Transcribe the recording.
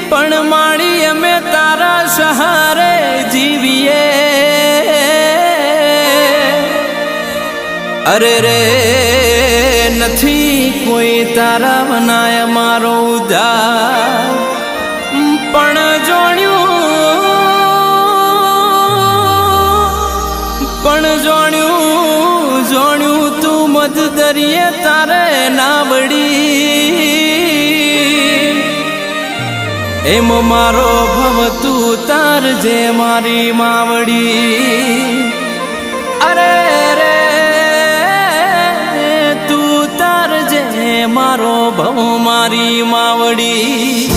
પણ માડી અમે તારા સહારે જીવીએ અરે રે નથી કોઈ તારા બનાય મારો ઉધાર પણ જોણ્યું તું મધ દરિયે તારે ના વળી એમ મારો ભવ તું તાર જે મારી માવડી અરે રે તું તાર જે મારો ભવ મારી માવડી